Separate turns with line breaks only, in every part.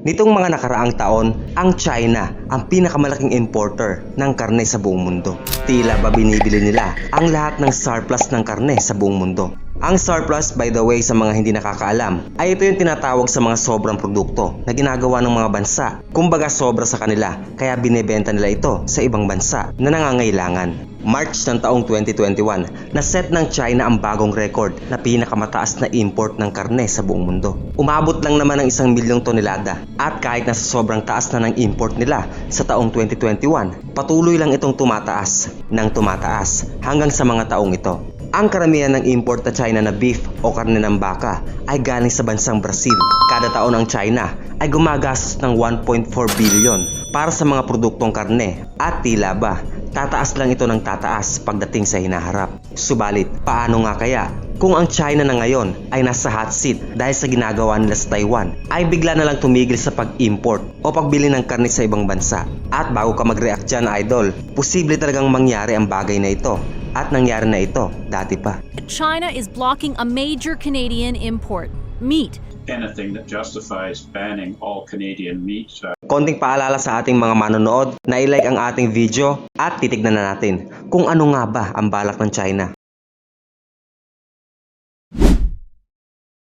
Nitong mga nakaraang taon, ang China ang pinakamalaking importer ng karne sa buong mundo. Tila ba binibili nila ang lahat ng surplus ng karne sa buong mundo. Ang surplus, by the way, sa mga hindi nakakaalam, ay ito yung tinatawag sa mga sobrang produkto na ginagawa ng mga bansa. Kumbaga sobra sa kanila, kaya binebenta nila ito sa ibang bansa na nangangailangan. March ng taong 2021, naset ng China ang bagong record na pinakamataas na import ng karne sa buong mundo. Umabot lang naman ng 1 milyong tonelada at kahit nasa sobrang taas na ng import nila sa taong 2021, patuloy lang itong tumataas hanggang sa mga taong ito. Ang karamihan ng import na China na beef o karne ng baka ay galing sa bansang Brazil. Kada taon ang China ay gumagastos ng 1.4 billion para sa mga produktong karne at tila ba tataas lang ito ng tataas pagdating sa hinaharap. Subalit, paano nga kaya kung ang China na ngayon ay nasa hot seat dahil sa ginagawa nila sa Taiwan ay bigla na lang tumigil sa pag-import o pagbili ng karne sa ibang bansa? At bago ka mag-react dyan, idol, posible talagang mangyari ang bagay na ito. At nangyari na ito dati pa.
China is blocking a major Canadian import, meat.
Anything that justifies banning all Canadian meat.
Konting paalala sa ating mga manonood na i-like ang ating video at titignan na natin kung ano nga ba ang balak ng China.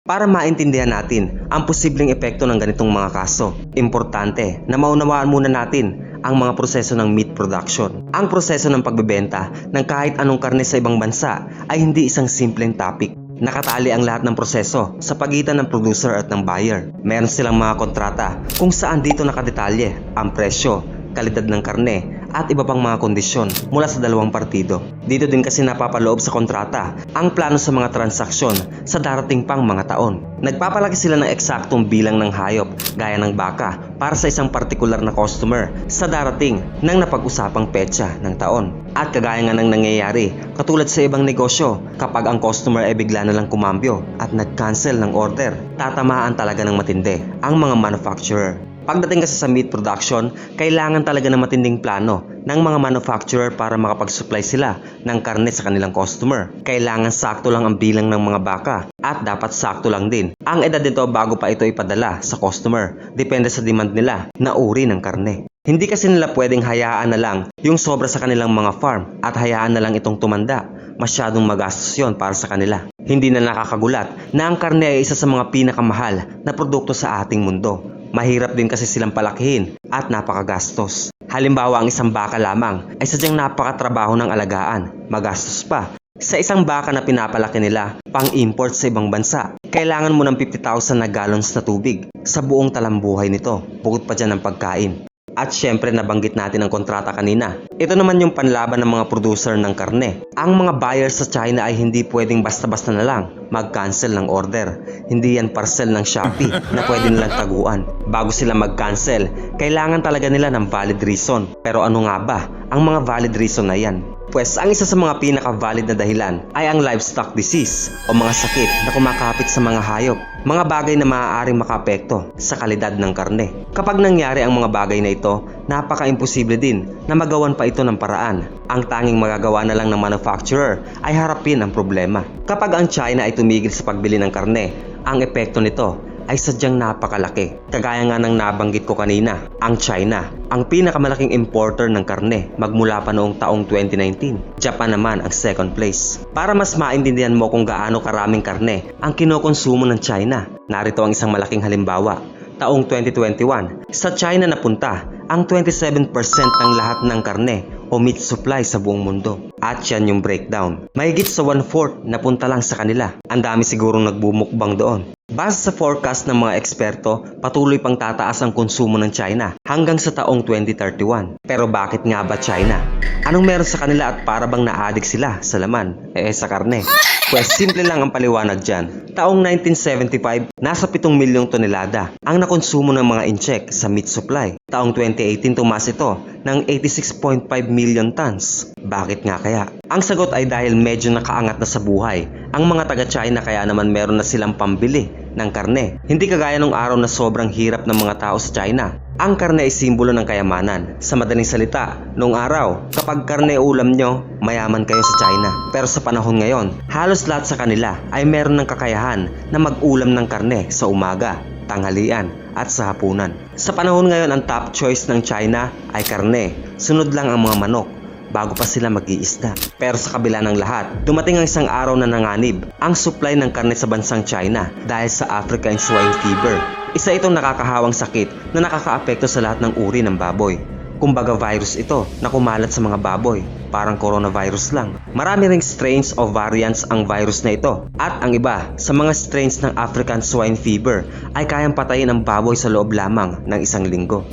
Para maintindihan natin ang posibleng epekto ng ganitong mga kaso, importante na maunawaan muna natin ang mga proseso ng meat production. Ang proseso ng pagbebenta ng kahit anong karne sa ibang bansa ay hindi isang simpleng topic. Nakatali ang lahat ng proseso sa pagitan ng producer at ng buyer. Meron silang mga kontrata kung saan dito nakadetalye ang presyo, kalidad ng karne at iba pang mga kondisyon mula sa dalawang partido. Dito din kasi napapaloob sa kontrata ang plano sa mga transaksyon sa darating pang mga taon. Nagpapalaki sila ng eksaktong bilang ng hayop gaya ng baka para sa isang partikular na customer sa darating ng napag-usapang petsa ng taon. At kagaya nga ng nangyayari katulad sa ibang negosyo, kapag ang customer ay bigla na lang kumambyo at nag-cancel ng order, tatamaan talaga ng matindi ang mga manufacturer. Pagdating kasi sa meat production, kailangan talaga ng matinding plano ng mga manufacturer para makapag-supply sila ng karne sa kanilang customer. Kailangan sakto lang ang bilang ng mga baka at dapat sakto lang din ang edad nito bago pa ito ipadala sa customer. Depende sa demand nila na uri ng karne. Hindi kasi nila pwedeng hayaan na lang yung sobra sa kanilang mga farm at hayaan na lang itong tumanda. Masyadong magastos yon para sa kanila. Hindi na nakakagulat na ang karne ay isa sa mga pinakamahal na produkto sa ating mundo. Mahirap din kasi silang palakihin at napakagastos. Halimbawa, ang isang baka lamang ay sadyang napakatrabaho ng alagaan, magastos pa. Sa isang baka na pinapalaki nila pang-import sa ibang bansa, kailangan mo ng 50,000 na gallons na tubig sa buong talambuhay nito, bukod pa dyan ng pagkain. At syempre nabanggit natin ang kontrata kanina. Ito naman yung panlaban ng mga producer ng karne. Ang mga buyers sa China ay hindi pwedeng basta-basta na lang mag-cancel ng order. Hindi yan parcel ng Shopee na pwede nilang taguan. Bago sila mag-cancel, kailangan talaga nila ng valid reason. Pero ano nga ba ang mga valid reason na yan? Pues ang isa sa mga pinaka-valid na dahilan ay ang livestock disease o mga sakit na kumakapit sa mga hayop. Mga bagay na maaaring makaapekto sa kalidad ng karne. Kapag nangyari ang mga bagay na ito, napaka-imposible din na magawan pa ito ng paraan. Ang tanging magagawa na lang ng manufacturer ay harapin ang problema. Kapag ang China ay tumigil sa pagbili ng karne, ang epekto nito ay sadyang napakalaki. Kagaya nga ng nabanggit ko kanina, ang China, ang pinakamalaking importer ng karne magmula pa noong taong 2019. Japan naman ang second place. Para mas maintindihan mo kung gaano karaming karne ang kinokonsumo ng China, narito ang isang malaking halimbawa. Taong 2021, sa China napunta ang 27% ng lahat ng karne o meat supply sa buong mundo. At yan yung breakdown. Mahigit sa 1/4 napunta lang sa kanila. Ang dami sigurong nagbumukbang doon. Base sa forecast ng mga eksperto, patuloy pang tataas ang konsumo ng China hanggang sa taong 2031. Pero bakit nga ba China? Anong meron sa kanila at para bang na-addict sila sa laman? Sa karne. Pues simple lang ang paliwanag dyan. Taong 1975, nasa 7 milyong tonelada ang nakonsumo ng mga incheck sa meat supply. Taong 2018, tumaas ito ng 86.5 million tons. Bakit nga kaya? Ang sagot ay dahil medyo nakaangat na sa buhay ang mga taga-China, kaya naman meron na silang pambili ng karne. Hindi kagaya nung araw na sobrang hirap ng mga tao sa China. Ang karne ay simbolo ng kayamanan. Sa madaling salita, noong araw, kapag karne ulam nyo, mayaman kayo sa China. Pero sa panahon ngayon, halos lahat sa kanila ay meron ng kakayahan na mag-ulam ng karne sa umaga, tanghalian at sa hapunan. Sa panahon ngayon, ang top choice ng China ay karne. Sunod lang ang mga manok bago pa sila mag-iisda. Pero sa kabila ng lahat, dumating ang isang araw na nanganib ang supply ng karne sa bansang China dahil sa African swine fever. Isa itong nakakahawang sakit na nakakaapekto sa lahat ng uri ng baboy. Kumbaga virus ito na kumalat sa mga baboy, parang coronavirus lang. Marami ring strains o variants ang virus na ito. At ang iba sa mga strains ng African swine fever ay kayang patayin ang baboy sa loob lamang ng isang linggo.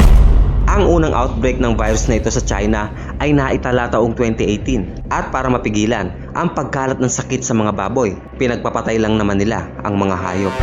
Ang unang outbreak ng virus na ito sa China ay naitala taong 2018 at para mapigilan ang pagkalat ng sakit sa mga baboy, pinagpapatay lang naman nila ang mga hayop.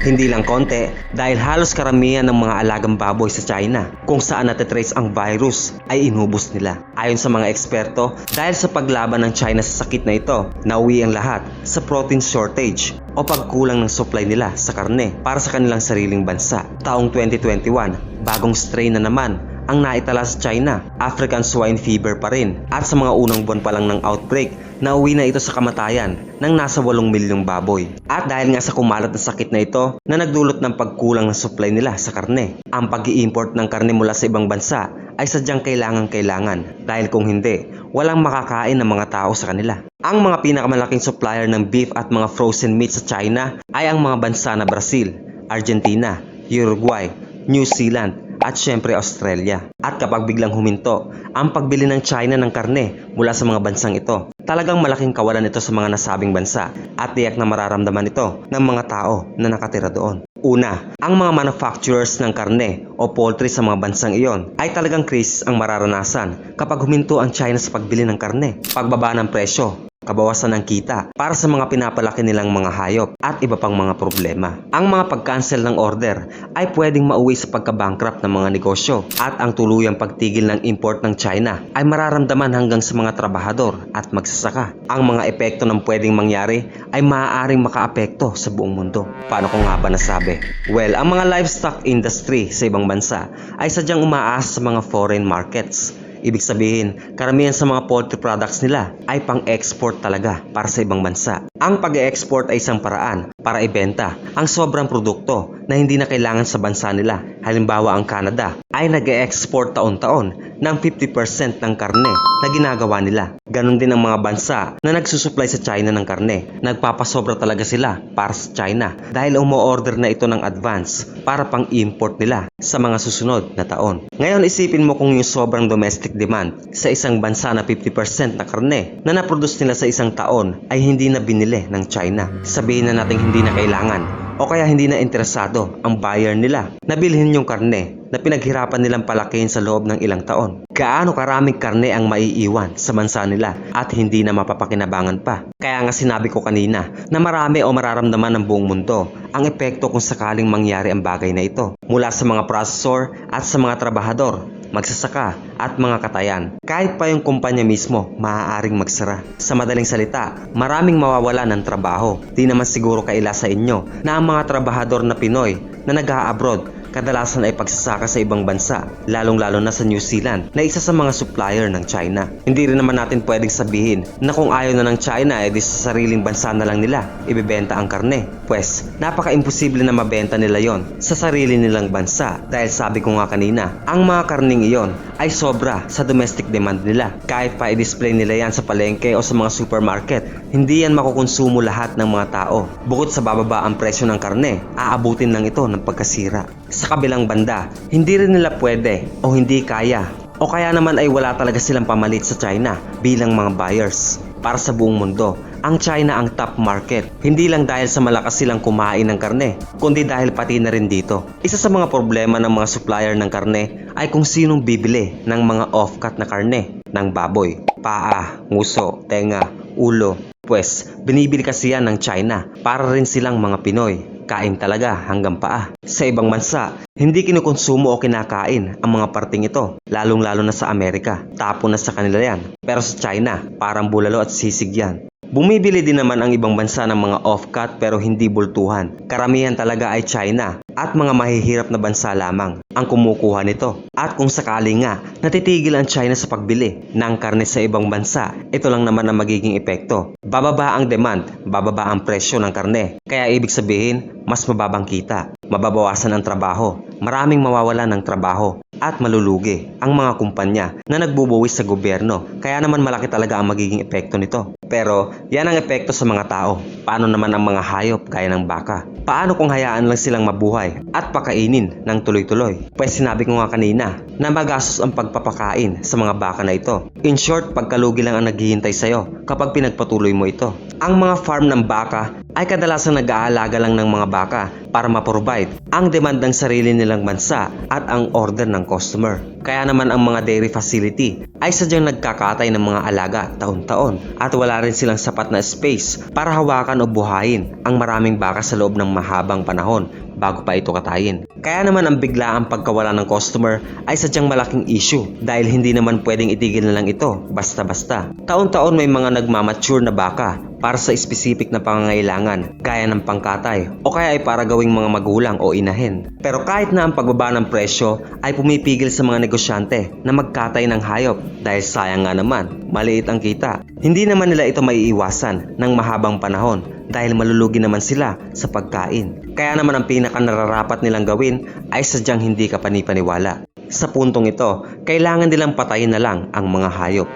Hindi lang konti dahil halos karamihan ng mga alagang baboy sa China kung saan natitrace ang virus ay inubos nila. Ayon sa mga eksperto, dahil sa paglaban ng China sa sakit na ito, nauwi ang lahat sa protein shortage o pagkulang ng supply nila sa karne para sa kanilang sariling bansa. Taong 2021, bagong strain na naman ang naitala sa China, African swine fever pa rin. At sa mga unang buwan pa lang ng outbreak, nauwi na ito sa kamatayan ng nasa 8 milyong baboy. At dahil nga sa kumalat na sakit na ito na nagdulot ng pagkulang ng supply nila sa karne, ang pag-i-import ng karne mula sa ibang bansa ay sadyang kailangan dahil kung hindi, walang makakain ng mga tao sa kanila. Ang mga pinakamalaking supplier ng beef at mga frozen meat sa China ay ang mga bansa na Brazil, Argentina, Uruguay, New Zealand at syempre Australia. At kapag biglang huminto ang pagbili ng China ng karne mula sa mga bansang ito, talagang malaking kawalan ito sa mga nasabing bansa at tiyak na mararamdaman ito ng mga tao na nakatira doon. Una, ang mga manufacturers ng karne o poultry sa mga bansang iyon ay talagang crisis ang mararanasan kapag huminto ang China sa pagbili ng karne. Pagbaba ng presyo, kabawasan ng kita para sa mga pinapalaki nilang mga hayop at iba pang mga problema. Ang mga pag-cancel ng order ay pwedeng mauwi sa pagka-bankrupt ng mga negosyo at ang tuluyang pagtigil ng import ng China ay mararamdaman hanggang sa mga trabahador at magsasaka. Ang mga epekto ng pwedeng mangyari ay maaaring makaapekto sa buong mundo. Paano ko nga ba nasabi? Well, ang mga livestock industry sa ibang bansa ay sadyang umaasa sa mga foreign markets. Ibig sabihin, karamihan sa mga poultry products nila ay pang-export talaga para sa ibang bansa. Ang pag-export ay isang paraan para ibenta ang sobrang produkto na hindi na kailangan sa bansa nila. Halimbawa, ang Canada ay nag-export taon-taon ng 50% ng karne na ginagawa nila. Ganon din ang mga bansa na nagsusupply sa China ng karne. Nagpapasobra talaga sila para sa China dahil umo-order na ito ng advance para pang-import nila sa mga susunod na taon. Ngayon isipin mo kung yung sobrang domestic demand sa isang bansa na 50% na karne na naproduce nila sa isang taon ay hindi na binili ng China. Sabihin na natin hindi na kailangan o kaya hindi na interesado ang buyer nila na bilhin yung karne na pinaghirapan nilang palakihin sa loob ng ilang taon. Gaano karaming karne ang maiiwan sa bansa nila at hindi na mapapakinabangan pa. Kaya nga sinabi ko kanina na marami o mararamdaman ng buong mundo ang epekto kung sakaling mangyari ang bagay na ito. Mula sa mga processor at sa mga trabahador, magsasaka at mga katayan. Kahit pa yung kumpanya mismo, maaaring magsara. Sa madaling salita, maraming mawawala ng trabaho. Di naman siguro kaila sa inyo na ang mga trabahador na Pinoy na nag-a-abroad kadalasan ay pagsasaka sa ibang bansa, lalong-lalo na sa New Zealand na isa sa mga supplier ng China. Hindi rin naman natin pwedeng sabihin na kung ayaw na ng China ay di sa sariling bansa na lang nila ibebenta ang karne. Pwes, napaka-imposible na mabenta nila yon sa sarili nilang bansa dahil sabi ko nga kanina, ang mga karning iyon ay sobra sa domestic demand nila. Kahit pa i-display nila yan sa palengke o sa mga supermarket, hindi yan makukonsumo lahat ng mga tao. Bukod sa bababa ang presyo ng karne, aabutin lang ito ng pagkasira. Sa kabilang banda, hindi rin nila pwede o hindi kaya o kaya naman ay wala talaga silang pamalit sa China bilang mga buyers. Para sa buong mundo, ang China ang top market. Hindi lang dahil sa malakas silang kumain ng karne, kundi dahil pati na rin dito. Isa sa mga problema ng mga supplier ng karne ay kung sinong bibili ng mga off-cut na karne ng baboy. Paa, nguso, tenga, ulo. Pwes, binibili kasi yan ng China para rin silang mga Pinoy. Kain talaga hanggang paa. Sa ibang bansa, hindi kinukonsumo o kinakain ang mga parting ito, lalong-lalo na sa Amerika. Tapo na sa kanila yan. Pero sa China, parang bulalo at sisig yan. Bumibili din naman ang ibang bansa ng mga off-cut pero hindi bultuhan. Karamihan talaga ay China at mga mahihirap na bansa lamang ang kumukuha nito. At kung sakali nga natitigil ang China sa pagbili ng karne sa ibang bansa, ito lang naman ang magiging epekto. Bababa ang demand, bababa ang presyo ng karne. Kaya ibig sabihin, mas mababang kita, mababawasan ang trabaho, maraming mawawalan ng trabaho at malulugi ang mga kumpanya na nagbubuwis sa gobyerno. Kaya naman malaki talaga ang magiging epekto nito. Pero yan ang epekto sa mga tao. Paano naman ang mga hayop gaya ng baka? Paano kung hayaan lang silang mabuhay at pakainin ng tuloy-tuloy? Pues sinabi ko nga kanina na magastos ang pagpapakain sa mga baka na ito. In short, pagkalugi lang ang naghihintay sa'yo kapag pinagpatuloy mo ito. Ang mga farm ng baka ay kadalasang nag-aalaga lang ng mga baka para ma-provide ang demand ng sarili nilang bansa at ang order ng customer. Kaya naman ang mga dairy facility ay sadyang nagkakatay ng mga alaga taon-taon at wala rin silang sapat na space para hawakan o buhayin ang maraming baka sa loob ng mahabang panahon bago pa ito katayin. Kaya naman ang biglaang pagkawala ng customer ay sadyang malaking issue dahil hindi naman pwedeng itigil na lang ito basta-basta. Taon-taon may mga nagmamature na baka para sa specific na pangangailangan gaya ng pangkatay o kaya ay para gawing mga magulang o inahin. Pero kahit na ang pagbaba ng presyo ay pumipigil sa mga negosyante na magkatay ng hayop dahil sayang nga naman, maliit ang kita. Hindi naman nila ito maiiwasan ng mahabang panahon dahil malulugi naman sila sa pagkain. Kaya naman ang pinaka nararapat nilang gawin ay sadyang hindi ka panipaniwala. Sa puntong ito, kailangan nilang patayin na lang ang mga hayop.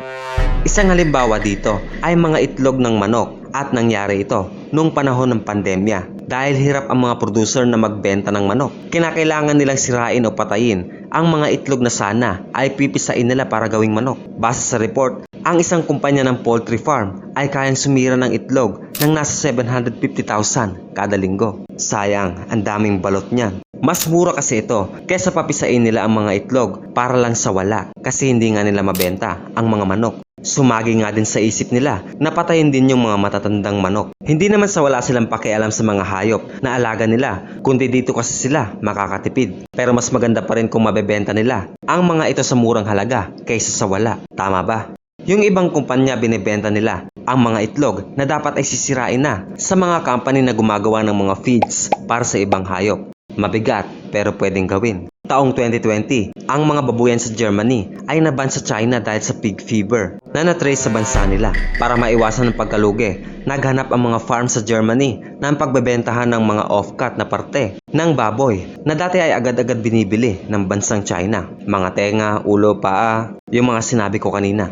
Isang halimbawa dito ay mga itlog ng manok at nangyari ito noong panahon ng pandemya. Dahil hirap ang mga producer na magbenta ng manok, kinakailangan nilang sirain o patayin ang mga itlog na sana ay pipisain nila para gawing manok. Base sa report, ang isang kumpanya ng poultry farm ay kayang sumira ng itlog ng nasa 750,000 kada linggo. Sayang, ang daming balot niyan. Mas mura kasi ito kaysa papisain nila ang mga itlog para lang sa wala kasi hindi nga nila mabenta ang mga manok. Sumagi nga din sa isip nila na patayin din yung mga matatandang manok. Hindi naman sa wala silang pakialam sa mga hayop na alaga nila, kundi dito kasi sila makakatipid. Pero mas maganda pa rin kung mabebenta nila ang mga ito sa murang halaga kaysa sa wala. Tama ba? Yung ibang kumpanya binibenta nila ang mga itlog na dapat ay sisirain na sa mga company na gumagawa ng mga feeds para sa ibang hayop. Mabigat pero pwedeng gawin. Taong 2020, ang mga babuyan sa Germany ay naban sa China dahil sa pig fever na natrace sa bansa nila. Para maiwasan ang pagkalugi, naghanap ang mga farm sa Germany ng pagbebentahan ng mga off-cut na parte ng baboy na dati ay agad-agad binibili ng bansang China. Mga tenga, ulo, paa, yung mga sinabi ko kanina.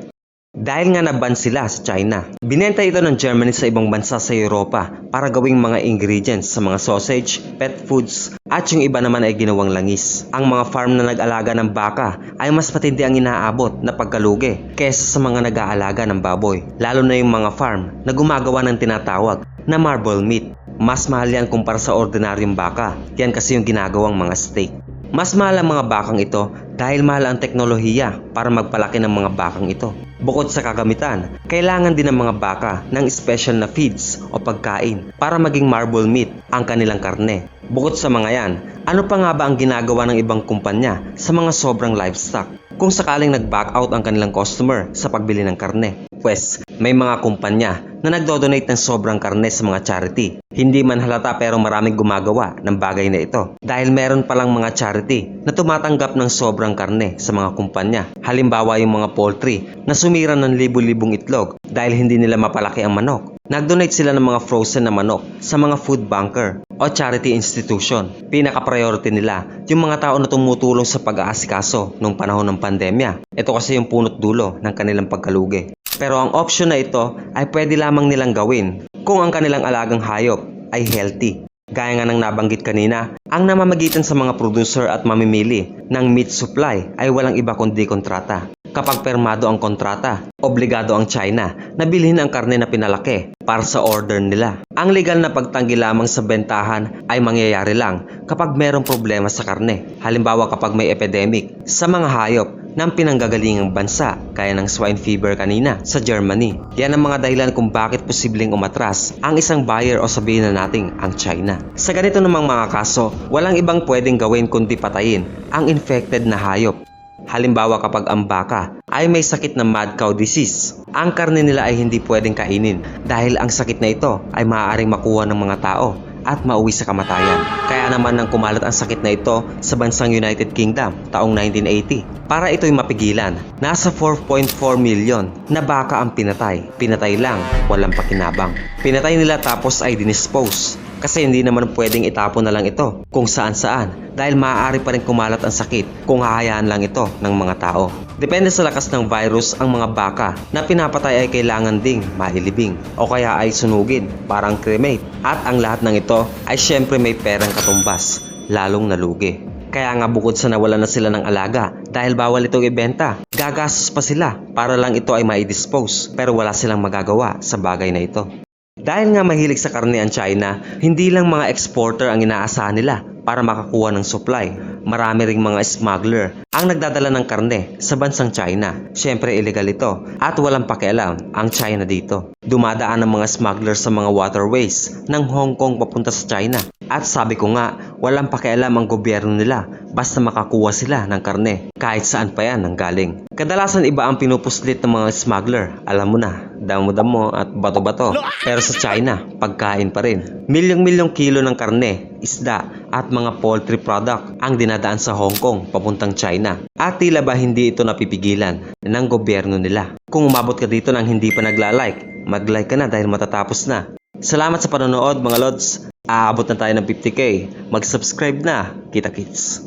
Dahil nga naban sila sa China, binenta ito ng Germany sa ibang bansa sa Europa para gawing mga ingredients sa mga sausage, pet foods, at yung iba naman ay ginawang langis. Ang mga farm na nag-alaga ng baka ay mas matindi ang inaabot na pagkalugi kaysa sa mga nag-aalaga ng baboy. Lalo na yung mga farm na gumagawa ng tinatawag na marble meat. Mas mahal yan kumpara sa ordinaryong baka. Yan kasi yung ginagawang mga steak. Mas mahal ang mga bakang ito dahil mahal ang teknolohiya para magpalaki ng mga bakang ito. Bukod sa kagamitan, kailangan din ng mga baka ng special na feeds o pagkain para maging marble meat ang kanilang karne. Bukod sa mga yan, ano pa nga ba ang ginagawa ng ibang kumpanya sa mga sobrang livestock? Kung sakaling nag-back out ang kanilang customer sa pagbili ng karne, pues may mga kumpanya na nagdodonate ng sobrang karne sa mga charity. Hindi man halata pero maraming gumagawa ng bagay na ito dahil meron palang mga charity na tumatanggap ng sobrang karne sa mga kumpanya. Halimbawa yung mga poultry na sumira ng libu-libong itlog dahil hindi nila mapalaki ang manok. Nag-donate sila ng mga frozen na manok sa mga food banker o charity institution. Pinaka-priority nila yung mga tao na tumutulong sa pag-aasikaso nung panahon ng pandemya. Ito kasi yung punot dulo ng kanilang pagkalugi. Pero ang option na ito ay pwede lamang nilang gawin kung ang kanilang alagang hayop ay healthy. Gaya nga ng nabanggit kanina, ang namamagitan sa mga producer at mamimili ng meat supply ay walang iba kundi kontrata. Kapag permado ang kontrata, obligado ang China na bilhin ang karne na pinalaki para sa order nila. Ang legal na pagtanggi lamang sa bentahan ay mangyayari lang kapag mayroong problema sa karne. Halimbawa kapag may epidemic sa mga hayop ng pinanggagalingang bansa kaya ng swine fever kanina sa Germany. Yan ang mga dahilan kung bakit posibleng umatras ang isang buyer o sabihin na nating ang China. Sa ganito namang mga kaso, walang ibang pwedeng gawin kundi patayin ang infected na hayop. Halimbawa kapag ang baka ay may sakit na mad cow disease ang karne nila ay hindi pwedeng kainin dahil ang sakit na ito ay maaaring makuha ng mga tao at mauwi sa kamatayan. Kaya naman nang kumalat ang sakit na ito sa bansang United Kingdom taong 1980. Para ito'y mapigilan, nasa 4.4 million na baka ang pinatay. Pinatay lang, walang pakinabang. Pinatay nila tapos ay dinispose. Kasi hindi naman pwedeng itapon na lang ito kung saan saan dahil maaari pa rin kumalat ang sakit kung hahayaan lang ito ng mga tao. Depende sa lakas ng virus ang mga baka na pinapatay ay kailangan ding mailibing o kaya ay sunugin parang cremate at ang lahat ng ito ay syempre may perang katumbas, lalong nalugi. Kaya nga bukod sa nawala na sila ng alaga dahil bawal itong ibenta, gagastos pa sila para lang ito ay mai-dispose pero wala silang magagawa sa bagay na ito. Dahil nga mahilig sa karne ang China, hindi lang mga exporter ang inaasahan nila para makakuha ng supply. Marami ring mga smuggler ang nagdadala ng karne sa bansang China. Syempre illegal ito at walang pakialam ang China dito. Dumadaan ang mga smuggler sa mga waterways ng Hong Kong papunta sa China. At sabi ko nga, walang pakialam ang gobyerno nila basta makakuha sila ng karne kahit saan pa yan nanggaling. Kadalasan iba ang pinupuslit ng mga smuggler. Alam mo na, damo-damo at bato-bato. Pero sa China, pagkain pa rin. Milyong-milyong kilo ng karne, isda at mga poultry product ang dinadaan sa Hong Kong papuntang China. At tila ba hindi ito napipigilan ng gobyerno nila. Kung umabot ka dito nang hindi pa nagla-like, mag-like ka na dahil matatapos na. Salamat sa panonood mga lods. Aabot na tayo ng 50k. Mag-subscribe na. Kita kits.